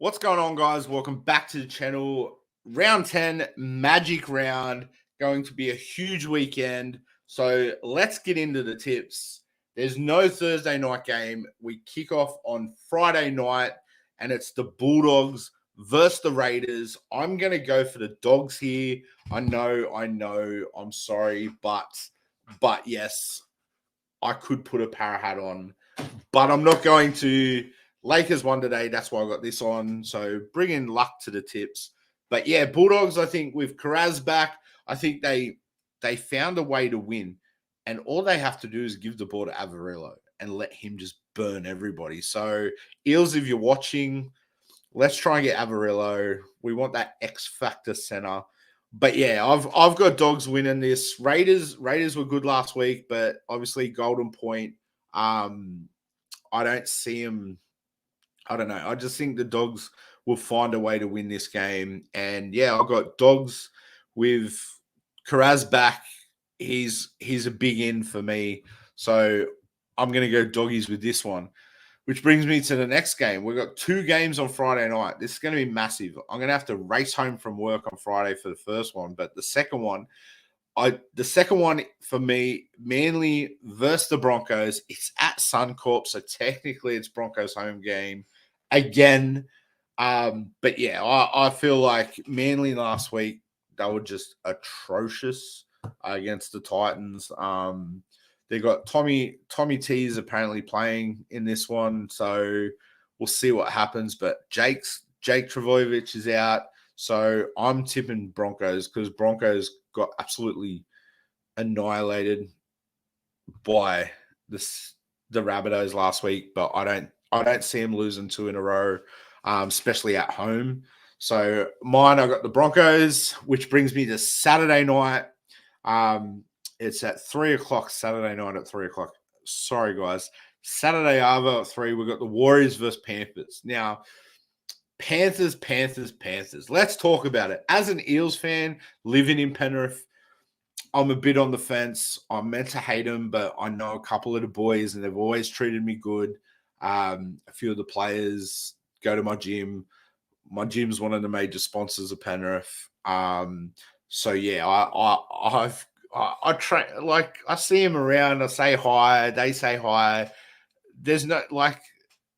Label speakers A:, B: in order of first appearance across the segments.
A: What's going on, guys? Welcome back to the channel. Round 10, Magic Round, going to be a huge weekend. So let's get into the tips. There's no Thursday night game. We kick off on Friday night, and it's the Bulldogs versus the Raiders. I'm going to go for the Dogs here. I know. I'm sorry, but yes, I could put a para hat on, but I'm not going to. Lakers won today. That's why I got this on. So bringing luck to the tips. But yeah, Bulldogs, I think with Carraz back, I think they found a way to win. And all they have to do is give the ball to Avarillo and let him just burn everybody. So Eels, if you're watching, let's try and get Avarillo. We want that X Factor center. But yeah, I've got Dogs winning this. Raiders were good last week, but obviously Golden Point. I don't see them. I don't know. I just think the Dogs will find a way to win this game. And yeah, I've got Dogs with Carraz back. He's a big in for me. So I'm going to go Doggies with this one, which brings me to the next game. We've got two games on Friday night. This is going to be massive. I'm going to have to race home from work on Friday for the first one. But the second one for me, Manly versus the Broncos. It's at Suncorp, so technically it's Broncos home game again. But yeah, I feel like Manly last week, they were just atrocious against the Titans. They got Tommy T is apparently playing in this one, so we'll see what happens. But Jake Travojevic is out, so I'm tipping Broncos because Broncos got absolutely annihilated by the Rabbitohs last week. But I don't see them losing two in a row, especially at home. So mine, I got the Broncos, which brings me to Saturday night. It's at 3:00 Saturday night at 3:00. Sorry, guys. Saturday Arvo at 3. We've got the Warriors versus Panthers. Now, Panthers. Let's talk about it. As an Eels fan, living in Penrith, I'm a bit on the fence. I'm meant to hate them, but I know a couple of the boys, and they've always treated me good. A few of the players go to my gym. My gym's one of the major sponsors of Penrith. So yeah, I train, like, I see them around. I say hi. They say hi. There's no, like,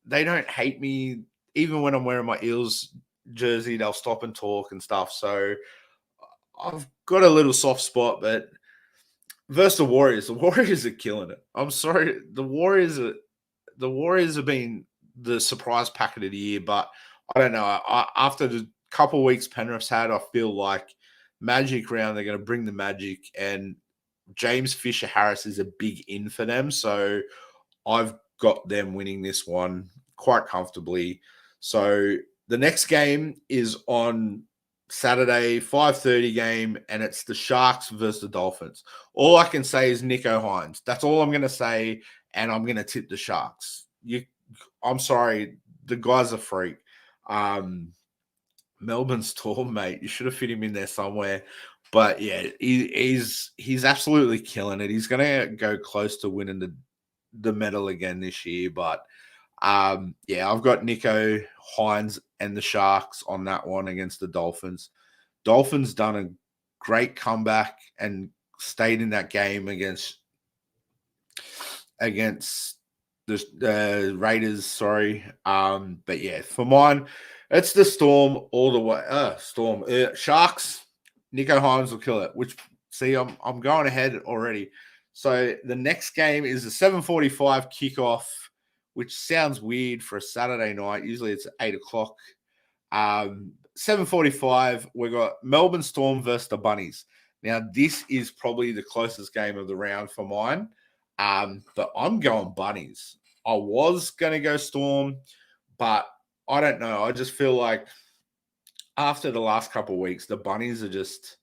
A: they don't hate me. Even when I'm wearing my Eels jersey, they'll stop and talk and stuff. So I've got a little soft spot, but versus the Warriors are killing it. I'm sorry, the Warriors have been the surprise packet of the year, but I don't know. After the couple of weeks Penrith's had, I feel like Magic round, they're going to bring the magic, and James Fisher-Harris is a big in for them. So I've got them winning this one quite comfortably. So the next game is on Saturday, 5:30 game, and it's the Sharks versus the Dolphins. All I can say is Nico Hines. That's all I'm going to say, and I'm going to tip the Sharks. I'm sorry, the guy's a freak. Melbourne's tall, mate. You should have fit him in there somewhere. But yeah, he's absolutely killing it. He's going to go close to winning the medal again this year. But yeah, I've got Nico Hines and the Sharks on that one against the Dolphins. Dolphins done a great comeback and stayed in that game against the Raiders. Sorry, but yeah, for mine, it's the Storm all the way. Sharks. Nico Hines will kill it. Which, see, I'm going ahead already. So the next game is a 7:45 kickoff, which sounds weird for a Saturday night. Usually it's at 8:00. 7:45. We got Melbourne Storm versus the Bunnies. Now this is probably the closest game of the round for mine. But I'm going Bunnies. I was going to go Storm, but I don't know. I just feel like after the last couple of weeks, the Bunnies are just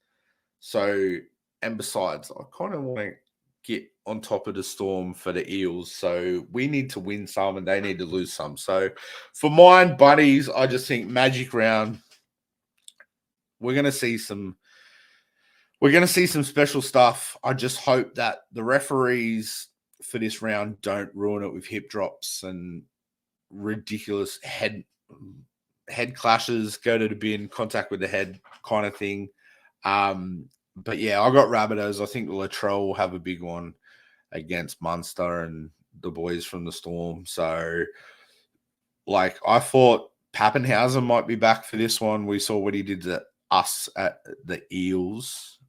A: so. And besides, I kind of want to get on top of the Storm for the Eels. So we need to win some and they need to lose some. So for mine, Bunnies, I just think Magic round, we're going to see some special stuff. I just hope that the referees for this round don't ruin it with hip drops and ridiculous head head clashes, go to the bin, contact with the head kind of thing. But yeah, I got Rabbitohs. I think Latrell will have a big one against Munster and the boys from the Storm. So, like, I thought Pappenhausen might be back for this one. We saw what he did to us at the Eels.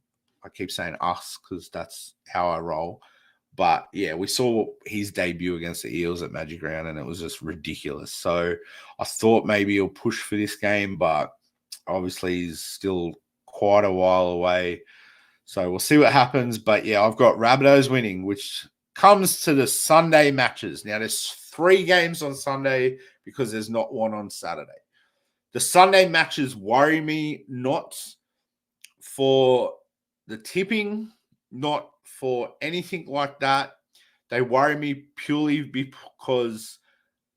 A: I keep saying us because that's how I roll. But yeah, we saw his debut against the Eels at Magic Round, and it was just ridiculous. So I thought maybe he'll push for this game, but obviously he's still quite a while away. So we'll see what happens. But yeah, I've got Rabbitohs winning, which comes to the Sunday matches. Now, there's 3 games on Sunday because there's not one on Saturday. The Sunday matches worry me, not for the tipping, not for anything like that. They worry me purely because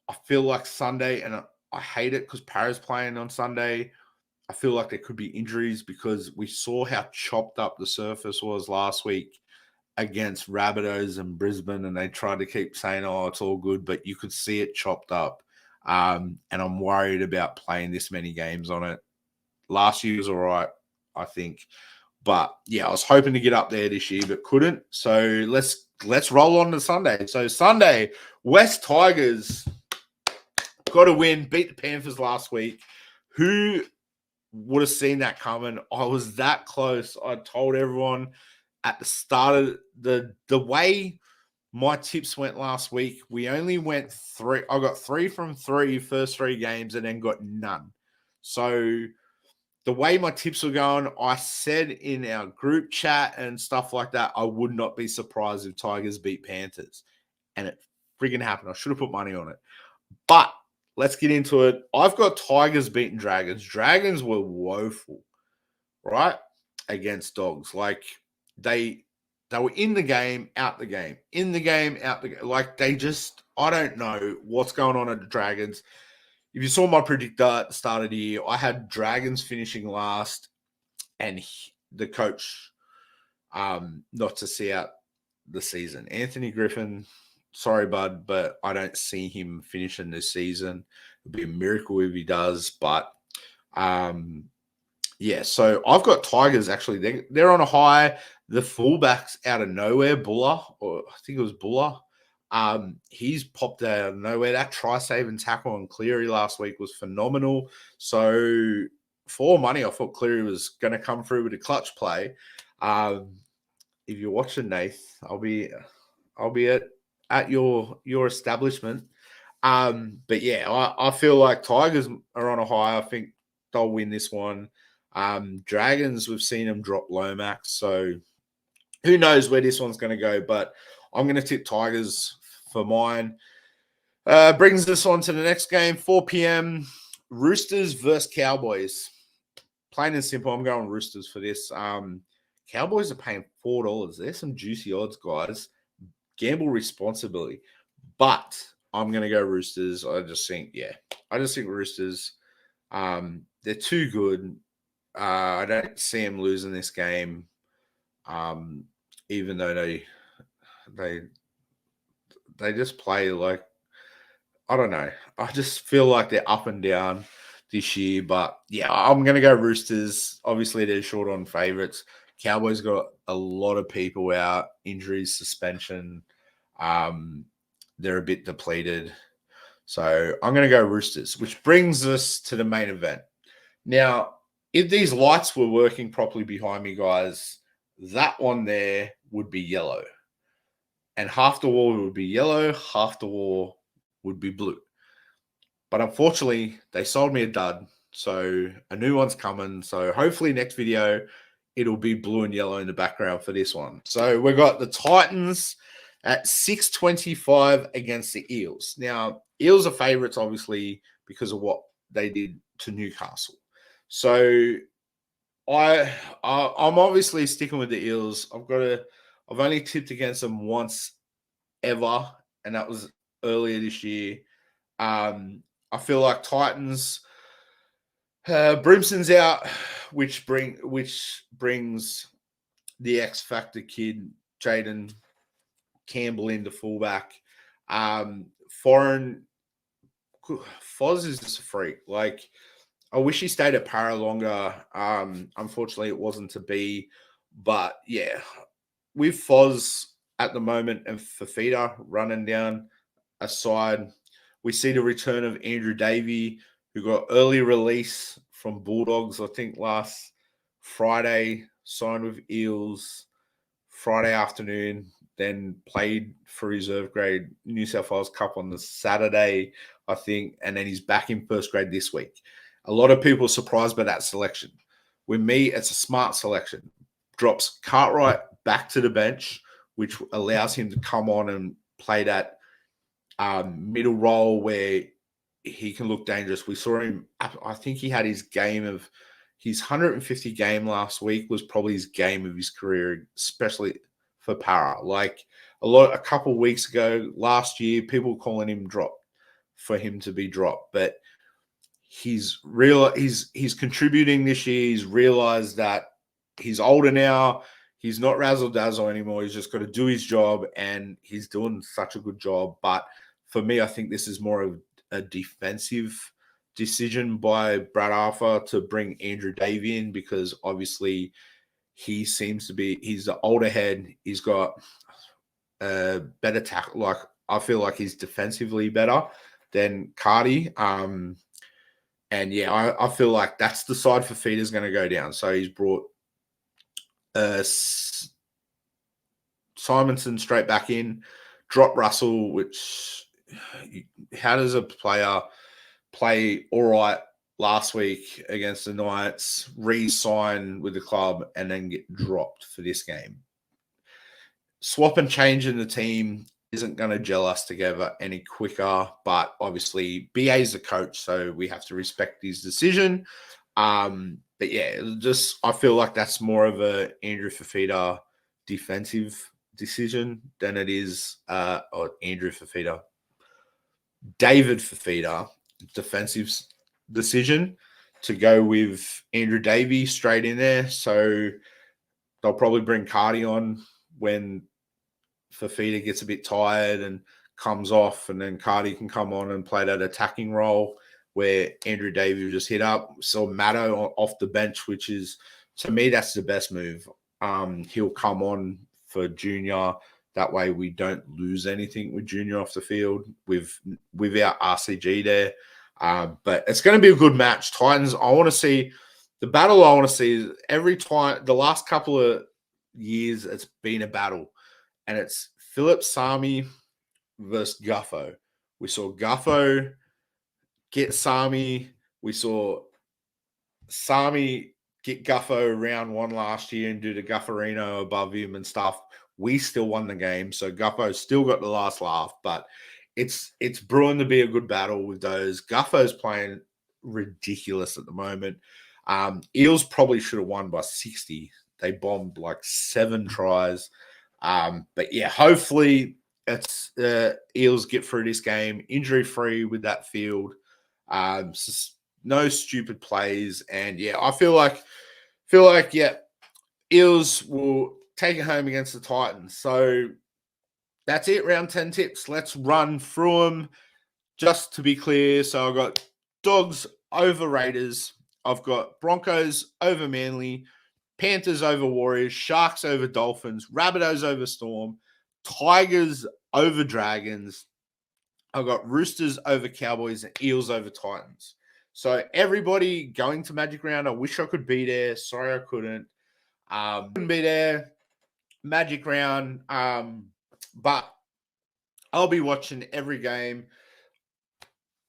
A: I feel like Sunday, and I hate it because Para's playing on Sunday. I feel like there could be injuries because we saw how chopped up the surface was last week against Rabbitohs and Brisbane, and they tried to keep saying, oh, it's all good, but you could see it chopped up. And I'm worried about playing this many games on it. Last year was all right, I think. But yeah, I was hoping to get up there this year, but couldn't. So let's roll on to Sunday. So Sunday, West Tigers got to win, beat the Panthers last week. Who would have seen that coming? I was that close. I told everyone at the start of the way my tips went last week. We only went 3. I got 3 from 3 first 3 games, and then got none. So the way my tips were going, I said in our group chat and stuff like that, I would not be surprised if Tigers beat Panthers. And it friggin' happened. I should have put money on it. But let's get into it. I've got Tigers beating Dragons. Dragons were woeful, right? Against Dogs. Like, they were in the game, out the game. In the game, out the game. Like, they just, I don't know what's going on at the Dragons. If you saw my predictor at the start of the year, I had Dragons finishing last and the coach not to see out the season. Anthony Griffin, sorry, bud, but I don't see him finishing this season. It'd be a miracle if he does. But yeah, so I've got Tigers actually. They're on a high. The fullbacks out of nowhere, Buller, or I think it was Buller. He's popped out of nowhere. That try-saving tackle on Cleary last week was phenomenal. So for money, I thought Cleary was going to come through with a clutch play. If you're watching, Nath, I'll be at your establishment. But yeah, I feel like Tigers are on a high. I think they'll win this one. Dragons, we've seen them drop Lomax, so who knows where this one's going to go, but I'm going to tip Tigers for mine. Brings us on to the next game, 4 p.m. Roosters versus Cowboys. Plain and simple, I'm going Roosters for this. Cowboys are paying $4. There's some juicy odds, guys. Gamble responsibly. But I'm going to go Roosters. I just think Roosters. They're too good. I don't see them losing this game. Even though they just play like, I don't know. I just feel like they're up and down this year. But yeah, I'm going to go Roosters. Obviously, they're short on favorites. Cowboys got a lot of people out, injuries, suspension. They're a bit depleted. So I'm going to go Roosters, which brings us to the main event. Now, if these lights were working properly behind me, guys, that one there would be yellow. And half the wall would be yellow, half the wall would be blue. But unfortunately, they sold me a dud. So a new one's coming. So hopefully next video, it'll be blue and yellow in the background for this one. So we've got the Titans at 625 against the Eels. Now, Eels are favorites, obviously, because of what they did to Newcastle. So I'm obviously sticking with the Eels. I've only tipped against them once ever, and that was earlier this year. I feel like Titans, Brimson's out, which brings the X Factor kid Jaden Campbell into fullback. Foz is just a freak. Like, I wish he stayed at Para longer. Unfortunately, it wasn't to be. But yeah, with Foz at the moment and Fafita running down a side, we see the return of Andrew Davey, who got early release from Bulldogs, I think last Friday, signed with Eels Friday afternoon, then played for reserve grade New South Wales Cup on the Saturday, I think, and then he's back in first grade this week. A lot of people are surprised by that selection. With me, it's a smart selection. Drops Cartwright back to the bench, which allows him to come on and play that middle role where he can look dangerous. We saw him, I think he had his game of his 150 game last week was probably his game of his career, especially for Para. Like a couple of weeks ago, last year, people were calling him drop for him to be dropped. But he's contributing this year. He's realized that he's older now. He's not razzle dazzle anymore. He's just got to do his job, and he's doing such a good job. But for me, I think this is more of a defensive decision by Brad Arthur to bring Andrew Davey in, because obviously he's the older head. He's got a better tackle. Like, I feel like he's defensively better than Cardi. And yeah, I feel like that's the side for Feeder's going to go down. So he's brought Simonson straight back in, drop Russell, which how does a player play all right last week against the Knights, re-sign with the club, and then get dropped for this game? Swap and change in the team isn't going to gel us together any quicker, but obviously BA is the coach, so we have to respect his decision. But yeah, I feel like that's more of a Andrew Fafita defensive decision than it is or Andrew Fafita. David Fafita defensive decision to go with Andrew Davey straight in there. So they'll probably bring Cardi on when Fafita gets a bit tired and comes off, and then Cardi can come on and play that attacking role where Andrew Davey will just hit up. So Matto off the bench, which is, to me, that's the best move. He'll come on for Junior. That way we don't lose anything with Junior off the field without RCG there. But it's going to be a good match. Titans, I want to see the battle. I want to see is every time the last couple of years, it's been a battle. And it's Philip Sami versus Guffo. We saw Guffo get Sami. We saw Sami get Guffo round one last year and do the Guffarino above him and stuff. We still won the game. So Guffo still got the last laugh. But it's brewing to be a good battle with those. Guffo's playing ridiculous at the moment. Eels probably should have won by 60. They bombed like 7 tries. But yeah, hopefully it's Eels get through this game injury free with that field. No stupid plays, and yeah, I feel like yeah, Eels will take it home against the Titans. So that's it. Round 10 tips. Let's run through them. Just to be clear, so I've got Dogs over Raiders. I've got Broncos over Manly. Panthers over Warriors, Sharks over Dolphins, Rabbitohs over Storm, Tigers over Dragons. I've got Roosters over Cowboys and Eels over Titans. So everybody going to Magic Round, I wish I could be there. Sorry I couldn't. Couldn't be there. Magic Round. But I'll be watching every game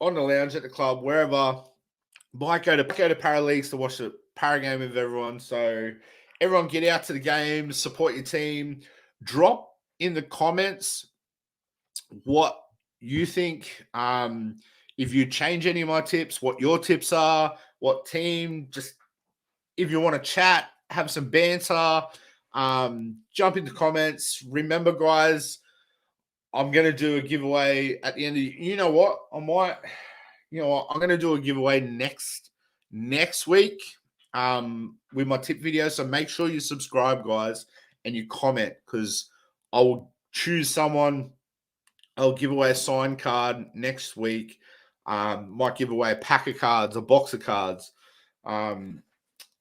A: on the lounge at the club, wherever. Might go to Para Leagues to watch the Para game with everyone. So everyone get out to the game, support your team. Drop in the comments what you think. If you change any of my tips, what your tips are, what team, just if you want to chat, have some banter, jump into comments. Remember, guys, I'm going to do a giveaway at the end of you know what? I'm going to do a giveaway next week with my tip video. So make sure you subscribe, guys, and you comment, because I'll choose someone. I'll give away a signed card next week. Might give away a pack of cards, a box of cards.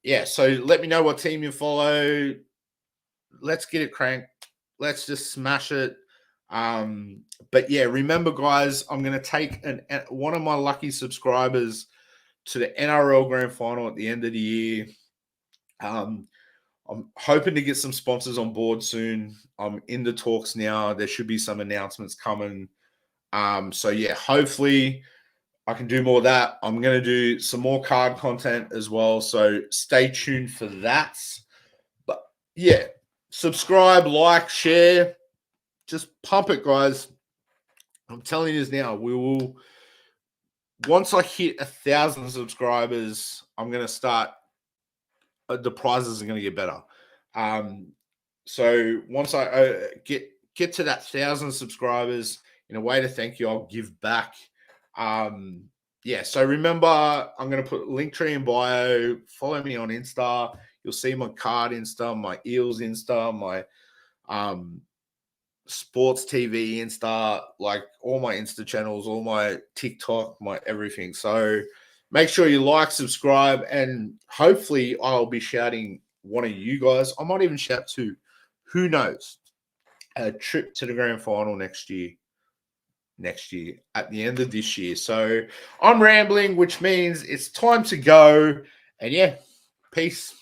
A: Yeah, so let me know what team you follow. Let's get it cranked. Let's just smash it. But yeah, remember, guys, I'm going to take one of my lucky subscribers to the NRL Grand Final at the end of the year. I'm hoping to get some sponsors on board soon. I'm in the talks now. There should be some announcements coming. So yeah, hopefully I can do more of that. I'm going to do some more card content as well. So stay tuned for that. But yeah, subscribe, like, share. Just pump it, guys. I'm telling you this now. We will, once I hit 1,000 subscribers, I'm going to start, the prizes are going to get better. So once I get to that 1,000 subscribers, in a way to thank you, I'll give back. Yeah, so remember, I'm going to put Linktree in bio. Follow me on Insta. You'll see my card Insta, my Eels Insta, my sports TV Insta, like all my Insta channels, all my TikTok, my everything. So make sure you like, subscribe, and hopefully I'll be shouting one of you guys. I might even shout to, who knows, a trip to the grand final next year at the end of this year. So I'm rambling, which means it's time to go. And yeah, peace.